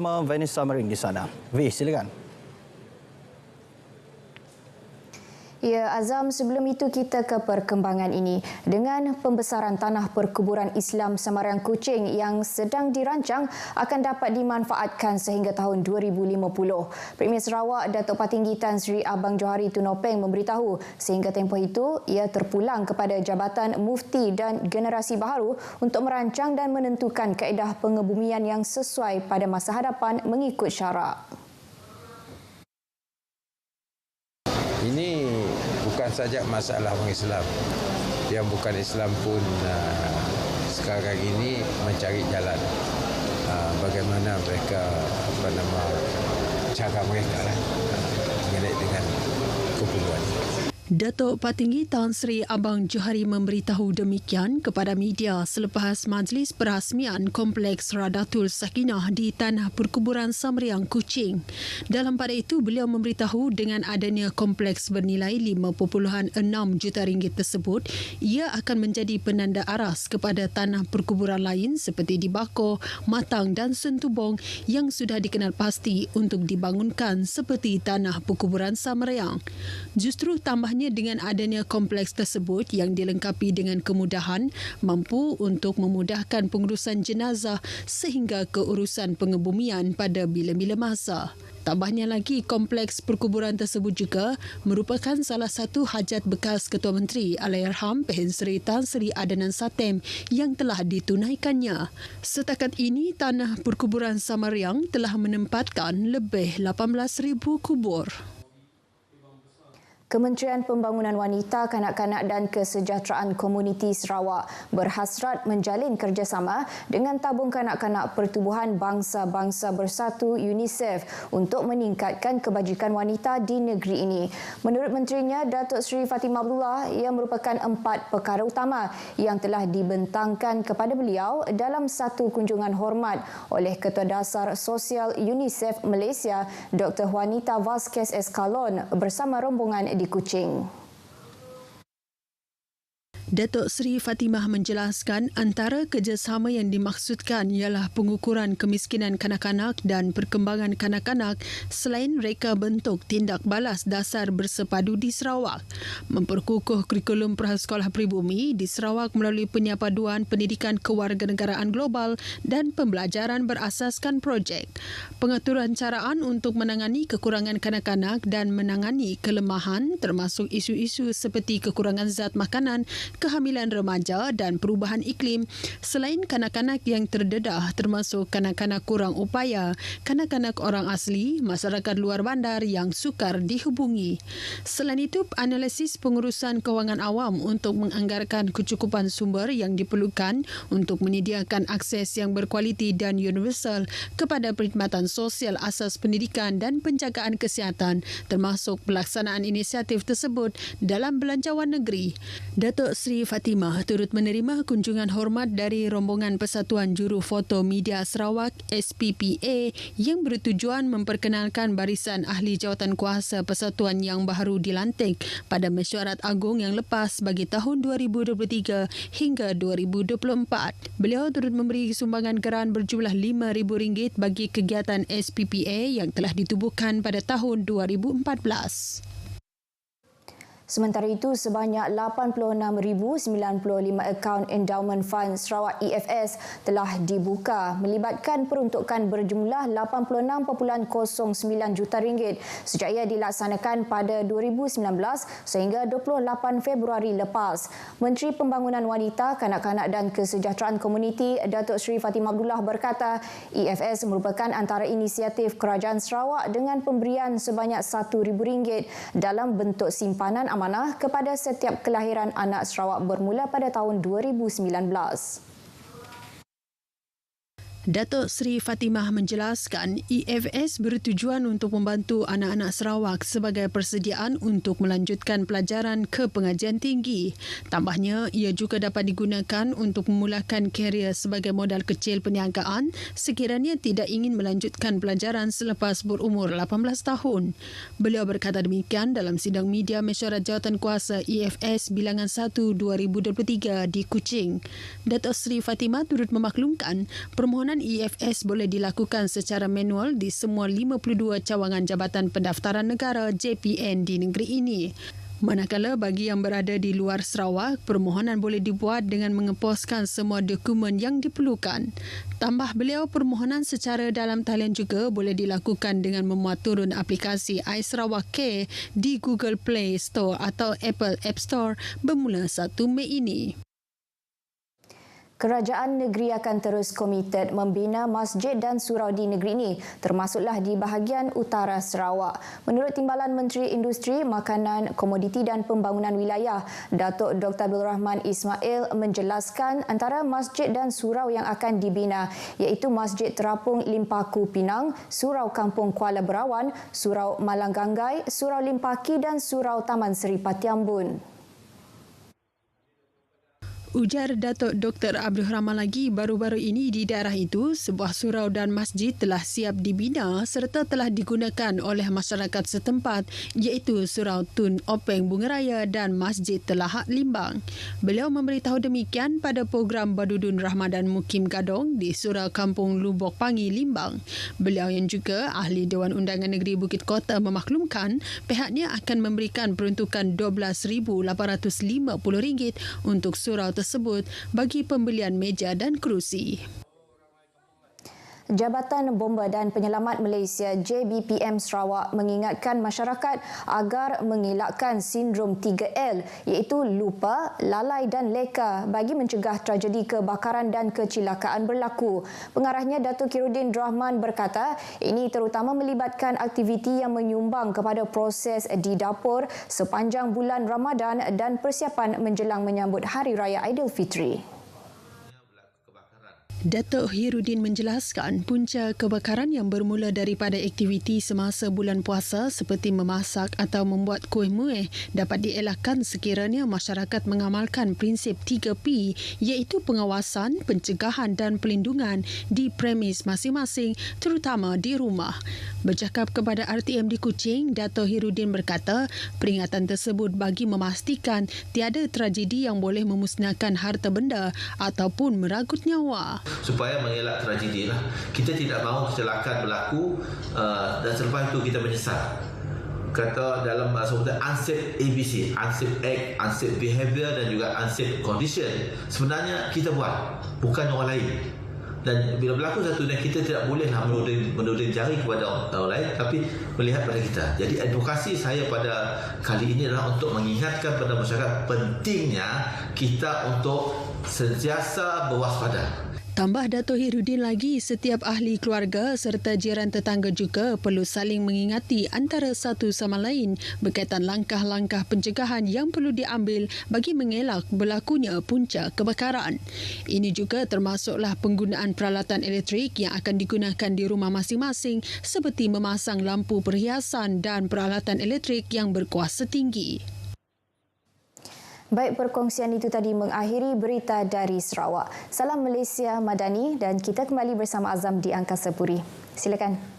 Vanessa Mering di sana. V, silakan. Ya, Azam, sebelum itu kita ke perkembangan ini. Dengan pembesaran tanah perkuburan Islam Semayang Kuching yang sedang dirancang akan dapat dimanfaatkan sehingga tahun 2050. Premier Sarawak Datuk Patinggi Tan Sri Abang Johari Tunopeng memberitahu sehingga tempoh itu ia terpulang kepada Jabatan Mufti dan Generasi Baharu untuk merancang dan menentukan kaedah pengebumian yang sesuai pada masa hadapan mengikut syarak. Ini bukan saja masalah orang Islam. Yang bukan Islam pun sekarang ini mencari jalan bagaimana mereka cara mereka mengenai dengan kepulauan. Datuk Patinggi Tan Sri Abang Johari memberitahu demikian kepada media selepas majlis perasmian Kompleks Radatul Sakinah di Tanah Perkuburan Semayang Kuching. Dalam pada itu, beliau memberitahu dengan adanya kompleks bernilai 5.6 juta ringgit tersebut, ia akan menjadi penanda aras kepada tanah perkuburan lain seperti di Bako, Matang dan Sentubong yang sudah dikenal pasti untuk dibangunkan seperti Tanah Perkuburan Semayang. Justru tambahnya dengan adanya kompleks tersebut yang dilengkapi dengan kemudahan mampu untuk memudahkan pengurusan jenazah sehingga keurusan pengebumian pada bila-bila masa. Tambahnya lagi, kompleks perkuburan tersebut juga merupakan salah satu hajat bekas Ketua Menteri Allahyarham Pehin Seri Tan Sri Adanan Satem yang telah ditunaikannya. Setakat ini, Tanah Perkuburan Semayang telah menempatkan lebih 18,000 kubur. Kementerian Pembangunan Wanita, Kanak-kanak dan Kesejahteraan Komuniti Sarawak berhasrat menjalin kerjasama dengan Tabung Kanak-kanak Pertubuhan Bangsa-Bangsa Bersatu UNICEF untuk meningkatkan kebajikan wanita di negeri ini. Menurut menterinya, Datuk Seri Fatimah Abdullah, ia merupakan 4 perkara utama yang telah dibentangkan kepada beliau dalam satu kunjungan hormat oleh Ketua Dasar Sosial UNICEF Malaysia, Dr. Juanita Vasquez Escalon bersama rombongan di Kuching. Datuk Seri Fatimah menjelaskan antara kerjasama yang dimaksudkan ialah pengukuran kemiskinan kanak-kanak dan perkembangan kanak-kanak selain reka bentuk tindak balas dasar bersepadu di Sarawak, memperkukuh kurikulum prasekolah pribumi di Sarawak melalui penyapaduan pendidikan kewarganegaraan global dan pembelajaran berasaskan projek, pengaturan caraan untuk menangani kekurangan kanak-kanak dan menangani kelemahan termasuk isu-isu seperti kekurangan zat makanan, kehamilan remaja dan perubahan iklim selain kanak-kanak yang terdedah termasuk kanak-kanak kurang upaya, kanak-kanak orang asli, masyarakat luar bandar yang sukar dihubungi. Selain itu, analisis pengurusan kewangan awam untuk menganggarkan kecukupan sumber yang diperlukan untuk menyediakan akses yang berkualiti dan universal kepada perkhidmatan sosial asas pendidikan dan penjagaan kesihatan termasuk pelaksanaan inisiatif tersebut dalam belanjawan negeri. Datuk Sri Fatimah turut menerima kunjungan hormat dari rombongan Persatuan Juru Foto Media Sarawak SPPA yang bertujuan memperkenalkan barisan ahli jawatan kuasa persatuan yang baru dilantik pada mesyuarat agung yang lepas bagi tahun 2023 hingga 2024. Beliau turut memberi sumbangan geran berjumlah RM5,000 bagi kegiatan SPPA yang telah ditubuhkan pada tahun 2014. Sementara itu, sebanyak 86,095 akaun Endowment Fund Sarawak EFS telah dibuka melibatkan peruntukan berjumlah RM86.09 juta sejak ia dilaksanakan pada 2019 sehingga 28 Februari lepas. Menteri Pembangunan Wanita, Kanak-kanak dan Kesejahteraan Komuniti Datuk Seri Fatimah Abdullah berkata EFS merupakan antara inisiatif Kerajaan Sarawak dengan pemberian sebanyak RM1,000 dalam bentuk simpanan amanah kepada setiap kelahiran anak Sarawak bermula pada tahun 2019. Datuk Seri Fatimah menjelaskan EFS bertujuan untuk membantu anak-anak Sarawak sebagai persediaan untuk melanjutkan pelajaran ke pengajian tinggi. Tambahnya, ia juga dapat digunakan untuk memulakan karier sebagai modal kecil perniagaan sekiranya tidak ingin melanjutkan pelajaran selepas berumur 18 tahun. Beliau berkata demikian dalam sidang media mesyuarat jawatan kuasa EFS Bilangan 1 2023 di Kuching. Datuk Seri Fatimah turut memaklumkan permohonan permohonan EFS boleh dilakukan secara manual di semua 52 cawangan Jabatan Pendaftaran Negara JPN di negeri ini. Manakala bagi yang berada di luar Sarawak, permohonan boleh dibuat dengan mengeposkan semua dokumen yang diperlukan. Tambah beliau, permohonan secara dalam talian juga boleh dilakukan dengan memuat turun aplikasi iSarawak Care di Google Play Store atau Apple App Store bermula 1 Mei ini. Kerajaan negeri akan terus komited membina masjid dan surau di negeri ini, termasuklah di bahagian utara Sarawak. Menurut Timbalan Menteri Industri, Makanan, Komoditi dan Pembangunan Wilayah, Datuk Dr. Abdul Rahman Ismail menjelaskan antara masjid dan surau yang akan dibina iaitu Masjid Terapung Limpaku Pinang, Surau Kampung Kuala Berawan, Surau Malang Ganggai, Surau Limpaki dan Surau Taman Seri Patiambun. Ujar Datuk Dr. Abdul Rahman lagi, baru-baru ini di daerah itu, sebuah surau dan masjid telah siap dibina serta telah digunakan oleh masyarakat setempat iaitu Surau Tun Openg Bunga Raya dan Masjid Telahak Limbang. Beliau memberitahu demikian pada program Badudun Ramadan Mukim Gadong di Surau Kampung Lubok Pangi, Limbang. Beliau yang juga Ahli Dewan Undangan Negeri Bukit Kota memaklumkan pihaknya akan memberikan peruntukan RM12,850 untuk surau tersebut bagi pembelian meja dan kerusi. Jabatan Bomba dan Penyelamat Malaysia JBPM Sarawak mengingatkan masyarakat agar mengelakkan sindrom 3L iaitu lupa, lalai dan leka bagi mencegah tragedi kebakaran dan kecelakaan berlaku. Pengarahnya Datuk Khairuddin Rahman berkata ini terutama melibatkan aktiviti yang menyumbang kepada proses di dapur sepanjang bulan Ramadan dan persiapan menjelang menyambut Hari Raya Aidilfitri. Datuk Khairuddin menjelaskan punca kebakaran yang bermula daripada aktiviti semasa bulan puasa seperti memasak atau membuat kuih muih dapat dielakkan sekiranya masyarakat mengamalkan prinsip 3P iaitu pengawasan, pencegahan dan pelindungan di premis masing-masing terutama di rumah. Bercakap kepada RTM di Kuching, Datuk Khairuddin berkata peringatan tersebut bagi memastikan tiada tragedi yang boleh memusnahkan harta benda ataupun meragut nyawa. Supaya mengelak tragedi lah. Kita tidak mahu kecelakaan berlaku dan selepas itu kita menyesal. Kata dalam sebutan unsafe ABC, unsafe act, unsafe behaviour dan juga unsafe condition. Sebenarnya kita buat, bukan orang lain. Dan bila berlaku satu dan kita tidak bolehlah menuding jari kepada orang lain tapi melihat pada kita. Jadi advokasi saya pada kali ini adalah untuk mengingatkan kepada masyarakat pentingnya kita untuk sentiasa berwaspada. Tambah Datuk Khairuddin lagi, setiap ahli keluarga serta jiran tetangga juga perlu saling mengingati antara satu sama lain berkaitan langkah-langkah pencegahan yang perlu diambil bagi mengelak berlakunya punca kebakaran. Ini juga termasuklah penggunaan peralatan elektrik yang akan digunakan di rumah masing-masing seperti memasang lampu perhiasan dan peralatan elektrik yang berkuasa tinggi. Baik, perkongsian itu tadi mengakhiri berita dari Sarawak. Salam Malaysia Madani dan kita kembali bersama Azam di Angkasa Puri. Silakan.